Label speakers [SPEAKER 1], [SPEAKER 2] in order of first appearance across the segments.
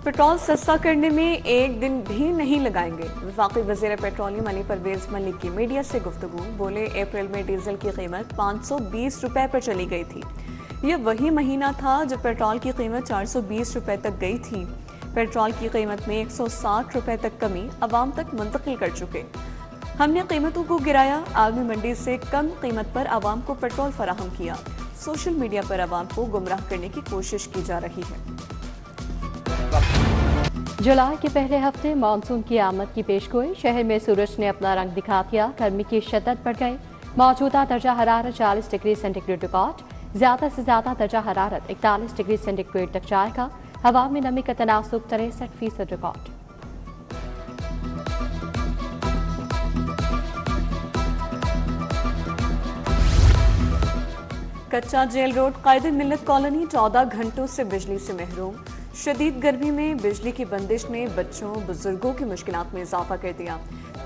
[SPEAKER 1] Petrol सस्ता करने में एक दिन भी नहीं लगाएंगे। वफाकी वज़ीर पेट्रोलियम अली परवेज मलिक की मीडिया से गुफ्तगू। बोले, अप्रैल में डीजल की कीमत 520 रुपए पर चली गई थी। यह वही महीना था जब पेट्रोल की कीमत 420 रुपए तक गई थी। पेट्रोल की कीमत में 160 रुपए तक कमी अवाम तक मुंतकिल कर चुके। हमने कीमतों को गिराया, आलमी मंडी से कम कीमत पर आवाम को पेट्रोल फराहम किया। सोशल मीडिया पर आवाम को गुमराह करने की कोशिश की जा रही है।
[SPEAKER 2] जुलाई के पहले हफ्ते मानसून की आमद की पेशगोई। शहर में सूरज ने अपना रंग दिखा दिया, गर्मी की शिद्दत बढ़ गई। मौजूदा दर्जा हरारत 40 डिग्री सेंटीग्रेड रिकॉर्ड। ज्यादा से ज्यादा दर्जा हरारत 41 डिग्री सेंटीग्रेड तक जाएगा। हवा में नमी का तनासुब 63% रिकॉर्ड।
[SPEAKER 1] कच्चा जेल रोड कायदे मिल्लत कॉलोनी 14 घंटों से बिजली से महरूम। शदीद गर्मी में बिजली की बंदिश ने बच्चों बुजुर्गों की मुश्किलात में इजाफा कर दिया।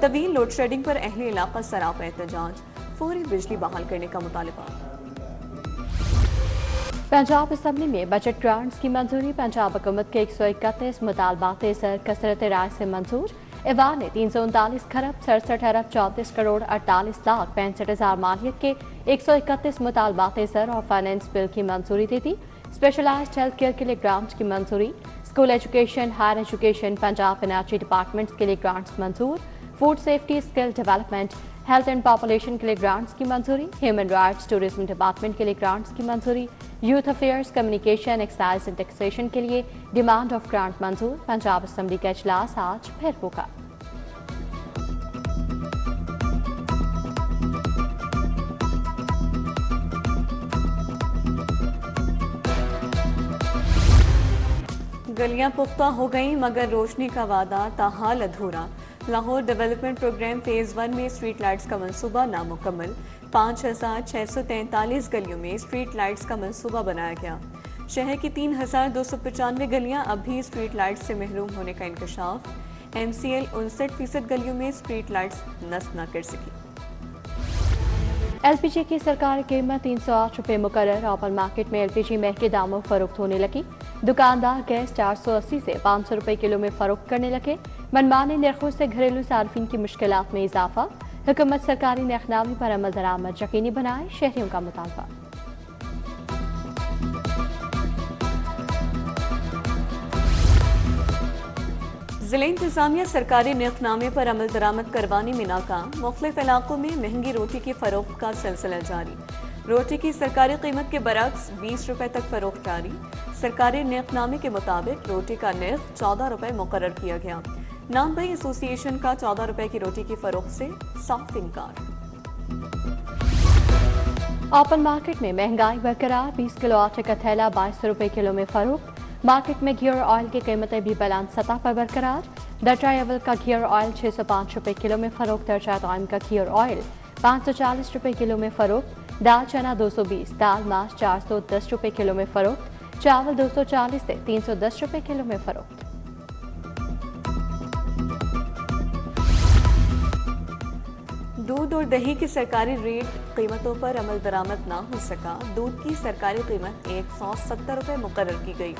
[SPEAKER 1] तवील लोड शेडिंग पर अहले इलाका सरापा एहतजाज। फौरी बिजली बहाल करने का मुतालबा।
[SPEAKER 2] पंजाब असम्बली में बजट ग्रांट्स की मंजूरी। पंजाब हुकूमत के 131 मुतालबात सर कसरत राय से मंजूर। ऐवान ने 339 खरब 67 अरब 34 करोड़ 48 लाख 65 हजार मालियत के 131 मुतालबात सर और फाइनेंस बिल की मंजूरी दी थी। स्पेशलाइज्ड हेल्थ केयर के लिए ग्रांट्स की मंजूरी। School education, higher education, Punjab energy departments के लिए ग्रांट्स मंजूर। Food safety, skill development, health and population के लिए ग्रांट्स की मंजूरी। ह्यूमन राइट्स, टूरिज्म डिपार्टमेंट के लिए ग्रांट्स की मंजूरी। Youth affairs, communication, excise and taxation के लिए डिमांड ऑफ ग्रांट मंजूर। पंजाब असम्बली का इजलास आज फिर होगा।
[SPEAKER 1] गलियां पुख्ता हो गईं मगर रोशनी का वादा ताहाल अधूरा। लाहौर डेवलपमेंट प्रोग्राम फेज 1 में स्ट्रीट लाइट्स का मंसूबा नामुकम्मल। 5643 गलियों में स्ट्रीट लाइट्स का मंसूबा बनाया गया। शहर की 3295 गलियां अब भी स्ट्रीट लाइट्स से महरूम होने का इंकशाफ। MCL 59% गलियों में स्ट्रीट लाइट्स नस्ब न कर सकी।
[SPEAKER 2] LPG की सरकारी कीमत 308 रुपये मुकर्रर। ओपन मार्केट में LPG महंगे दामों फरोख्त होने लगी। दुकानदार गैस 480 से 500 रुपये किलो में फरोख्त करने लगे। मनमाने नरखों से घरेलू सार्फिन की मुश्किलात में इजाफा। हुकूमत सरकारी नरखनामी पर अमल दरामद यकीनी बनाए, शहरियों का मुतालबा।
[SPEAKER 1] जिला इंतजामिया सरकारी नरखनामे पर अमल दरामद करवाने में नाकाम। मुख्तलिफ इलाकों में महंगी रोटी की फरोख्त का सिलसिला जारी। रोटी की सरकारी कीमत के बरक्स 20 रुपए तक फरोख्त जारी। सरकारी नरखनामे के मुताबिक रोटी का निर्ख 14 रुपए मुकर्रर किया गया। नामबई एसोसिएशन का 14 रुपए की रोटी की फरोख्त से साफ इनकार।
[SPEAKER 2] ओपन मार्केट में महंगाई बरकरार। 20 किलो आटे का थैला 2200 रुपये किलो में फरोख्त। मार्केट में घी और ऑयल की कीमतें भी बुलंद सतह पर बरकरार। दर्जा अव्वल का घी और ऑयल 605 रुपये किलो में फरोख्त। दर्जा दायम का घी और ऑयल 540 रुपये किलो में फरोख्त। दाल चना 220, दाल माश 410 रुपये किलो में फरोख्त। चावल 240 से 310 रुपये किलो में फरोख्त।
[SPEAKER 1] दूध और दही की सरकारी रेट कीमतों पर अमल दरामद ना हो सका। दूध की सरकारी कीमत 170 रुपये मुकर्रर की गई।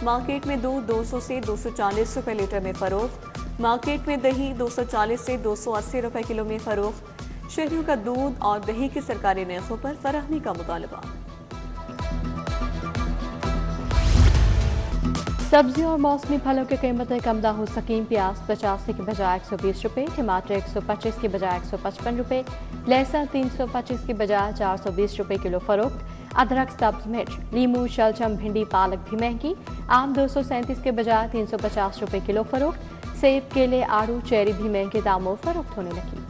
[SPEAKER 1] मार्केट में दूध 200 से 240 रुपये लीटर में फरोख्त। मार्केट में दही 240 से 280 रुपये किलो में फरोख्त। शहरियों का दूध और दही की सरकारी नरखों पर फराहमी का मुतालबा।
[SPEAKER 2] सब्जियों और मौसमी फलों की कीमतें कम ना हो सकी। प्याज 85 की बजाय 120 रुपये, टमाटर 125 की बजाय 155 रुपये, लहसुन 325 की बजाय 420 रुपये किलो फरोख्त। अदरक, सब्ज मिर्च, लीमू, शलजम, भिंडी, पालक भी महंगी। आम 237 के बजाय 350 रुपये किलो फरोख्त। सेब, केले, आड़ू, चेरी भी महंगे दामों फरोख्त होने लगी।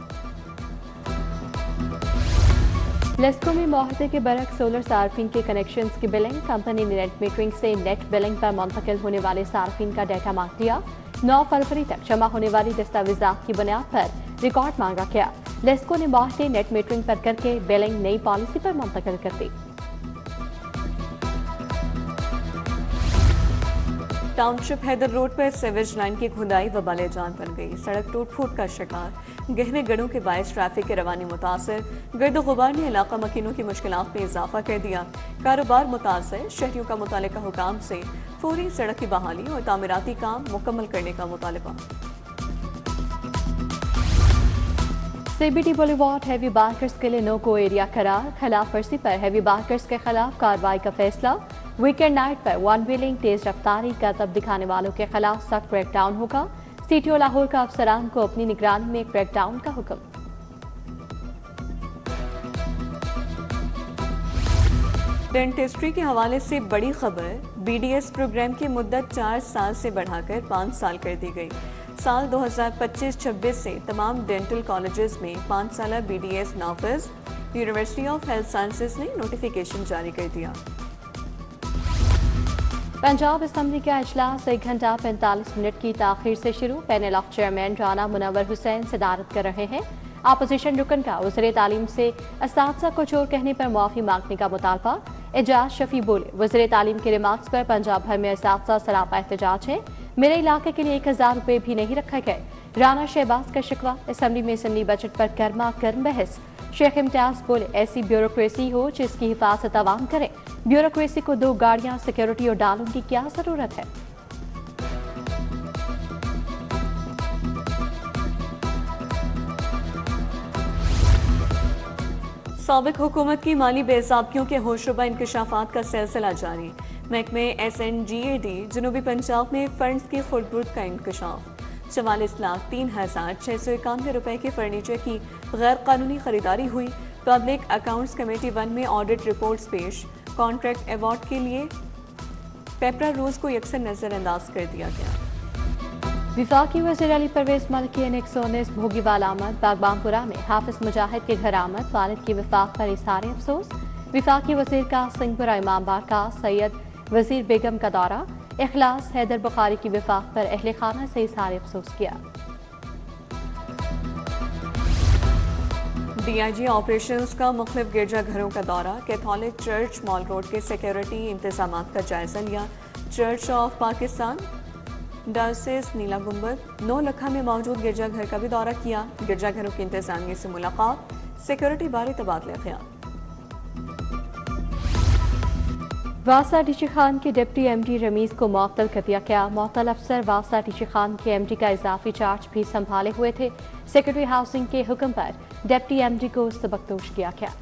[SPEAKER 2] लेस्को में मुआहदे के बरक सोलर सार्फिन के कनेक्शंस की बिलिंग। कंपनी ने नेट मीटरिंग से नेट बिलिंग पर मुंतकिल होने वाले सार्फिन का डाटा मांग लिया। 9 फरवरी तक जमा होने वाली दस्तावेजात की बुनियाद पर रिकॉर्ड मांगा गया। लेस्को ने मुआहदे नेट मीटरिंग पर करके बिलिंग नई पॉलिसी पर मुंतकिल कर दी। टाउनशिप हैदर रोड पर सीवेज लाइन की खुदाई वबाले जान बन गई। सड़क टूट फूट का शिकार।
[SPEAKER 1] गहरे गढ़ों के बायस ट्रैफिक की रवानी मुतासर, गर्द गुबार ने इलाका मकीनों की मुश्किलात में इजाफा कर दिया। कारोबार मुतासर, शहरियों का मुतल्लिका हुकाम से फौरी सड़क की बहाली और तामीराती काम मुकम्मल करने का मुतालबा।
[SPEAKER 2] CBD बुलेवार्ड हैवी बाइकर्स के लिए नो गो एरिया करार, खिलाफ वर्जी पर हैवी बाइकर्स के खिलाफ कार्रवाई का फैसला। वीकेंड नाइट पर वन व्हीलिंग, तेज रफ्तारी का तब दिखाने वालों के खिलाफ सख्त क्रैकडाउन होगा। CTO लाहौर का अफसरान को अपनी निगरानी में क्रैकडाउन का हुक्म।
[SPEAKER 1] डेंटिस्ट्री के हवाले से बड़ी खबर, BDS प्रोग्राम की मुद्दत 4 साल से बढ़ाकर 5 साल कर दी गई। साल 2025-26 से तमाम डेंटल कॉलेजेस में 5 साल BDS नाफिज। यूनिवर्सिटी ऑफ हेल्थ साइंसेज ने नोटिफिकेशन जारी कर दिया।
[SPEAKER 2] पंजाब असम्बली का इजलास 1 घंटा 45 मिनट की ताखीर से शुरू। Panel of chairman Rana Munawwar Hussain सदारत कर रहे हैं। अपोजिशन रुकन का वज़ीर तालीम से असातिज़ा को चोर कहने पर माफ़ी मांगने का मुतालबा। एजाज शफी बोले, वज़ीर तालीम के रिमार्क्स पर पंजाब भर में असातिज़ा सरापा एहतजाज है। मेरे इलाके के लिए 1000 रुपये भी नहीं रखे गए। राना शहबाज का शिकवा, असम्बली में असम्बली बजट पर गर्मा गर्म बहस। शेख इम्तियाज बोले, ऐसी ब्यूरोक्रेसी हो जिसकी हिफाजत अवाम करे। ब्यूरोक्रेसी को 2 गाड़ियां सिक्योरिटी और डालने की क्या जरूरत है।
[SPEAKER 1] साबिक हुकूमत की माली बेसाबियों के होशरुबा इंकशाफात का सिलसिला जारी। महकमे SNGAD जनूबी पंजाब में फंड्स की खुर्द का इंकशाफ। 44,03,691 रुपए के फर्नीचर की गैर कानूनी खरीदारी हुई। पब्लिक अकाउंट्स कमेटी 1 में ऑडिट रिपोर्ट्स पेश। कॉन्ट्रैक्ट अवार्ड के लिए पेपरा रोज को यकसर नजरअंदाज कर दिया गया।
[SPEAKER 2] विफाकी वज़ीर अली परवेज मलिक की 119 भोगीवाल आमद। बागबानपुरा में हाफिज मुजाहिद के घर आमद। वालिद की वफात पर इज़हार अफसोस। विफाकी वज़ीर का सिंहपुरा इमामबाग का सैयद वज़ीर बेगम का दौरा। इखलास हैदर बुखारी की वफात पर अहले खाना से इज़हार अफसोस किया।
[SPEAKER 1] DIG ऑपरेशंस का मुख्तलिफ गिरजाघरों का दौरा। कैथोलिक चर्च मॉल रोड के सिक्योरिटी इंतजाम का जायजा लिया। चर्च ऑफ पाकिस्तान डायसिस नीला गुंबद 9 लखा में मौजूद गिरजाघर का भी दौरा किया। गिरजाघरों की इंतजामिया से मुलाकात। सिक्योरिटी बारे तबादला ख्याल।
[SPEAKER 2] वासा टीची खान के डिप्टी MD रमीज को मुअत्तल कर दिया गया। मुअत्तल अफसर वासा टीची खान के MD का इजाफी चार्ज भी संभाले हुए थे। सेक्रेटरी हाउसिंग के हुक्म पर डिप्टी MD को सबकदोश किया गया।